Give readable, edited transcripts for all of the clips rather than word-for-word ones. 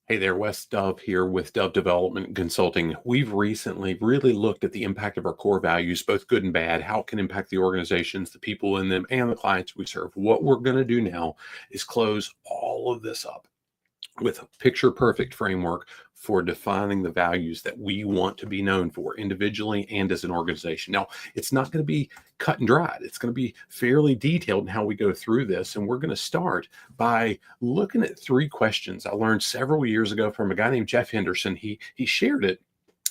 Hey there, Wes Dove here with Dove Development Consulting. We've recently really looked at the impact of our core values, both good and bad, how it can impact the organizations, the people in them, and the clients we serve. What we're going to do now is close all of this up with a picture perfect framework for defining the values that we want to be known for individually and as an organization. Now, it's not going to be cut and dried. It's going to be fairly detailed in how we go through this. And we're going to start by looking at three questions I learned several years ago from a guy named Jeff Henderson. He shared it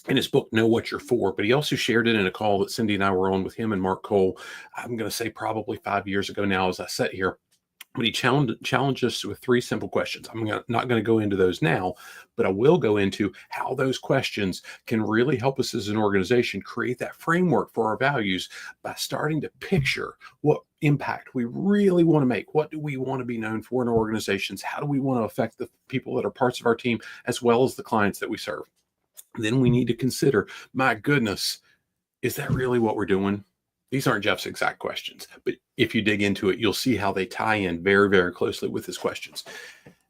in his book, Know What You're For, but he also shared it in a call that Cindy and I were on with him and Mark Cole. I'm going to say probably 5 years ago now as I sit here. But he challenged us with three simple questions. I'm not going to go into those now, but I will go into how those questions can really help us as an organization create that framework for our values by starting to picture what impact we really want to make. What do we want to be known for in our organizations? How do we want to affect the people that are parts of our team as well as the clients that we serve? Then we need to consider, my goodness, is that really what we're doing? These aren't Jeff's exact questions, but if you dig into it, you'll see how they tie in very, very closely with his questions.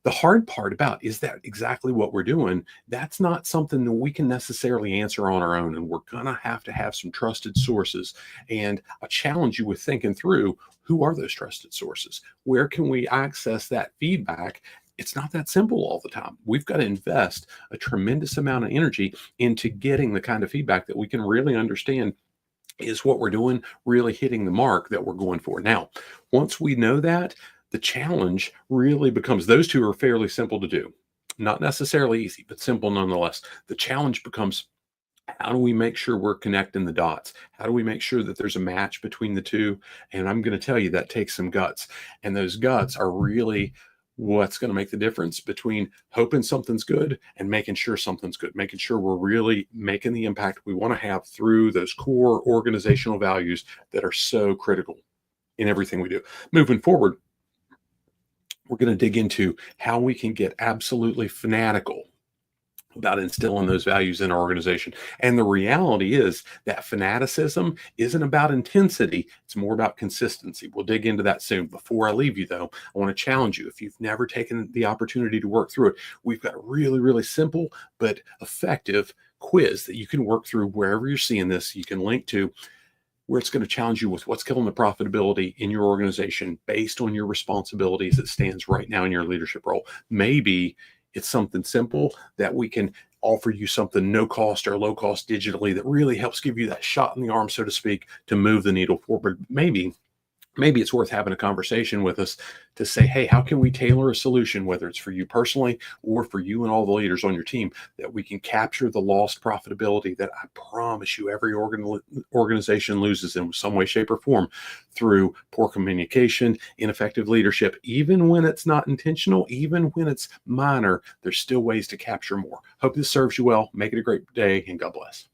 The hard part about, is that exactly what we're doing? That's not something that we can necessarily answer on our own. And we're going to have some trusted sources. And I challenge you with thinking through, who are those trusted sources? Where can we access that feedback? It's not that simple all the time. We've got to invest a tremendous amount of energy into getting the kind of feedback that we can really understand. Is what we're doing really hitting the mark that we're going for? Now, once we know that, the challenge really becomes, those two are fairly simple to do. Not necessarily easy, but simple nonetheless. The challenge becomes, how do we make sure we're connecting the dots? How do we make sure that there's a match between the two? And I'm going to tell you that takes some guts. And those guts are really what's going to make the difference between hoping something's good and making sure something's good, making sure we're really making the impact we want to have through those core organizational values that are so critical in everything we do. Moving forward, we're going to dig into how we can get absolutely fanatical about instilling those values in our organization. And the reality is that fanaticism isn't about intensity. It's more about consistency. We'll dig into that soon. Before I leave you, though, I want to challenge you. If you've never taken the opportunity to work through it, we've got a really, really simple but effective quiz that you can work through wherever you're seeing this. You can link to where it's going to challenge you with what's killing the profitability in your organization based on your responsibilities that stands right now in your leadership role. Maybe it's something simple that we can offer you, something no cost or low cost digitally that really helps give you that shot in the arm, so to speak, to move the needle forward. Maybe it's worth having a conversation with us to say, hey, how can we tailor a solution, whether it's for you personally or for you and all the leaders on your team, that we can capture the lost profitability that I promise you every organization loses in some way, shape, or form through poor communication, ineffective leadership. Even when it's not intentional, even when it's minor, there's still ways to capture more. Hope this serves you well. Make it a great day, and God bless.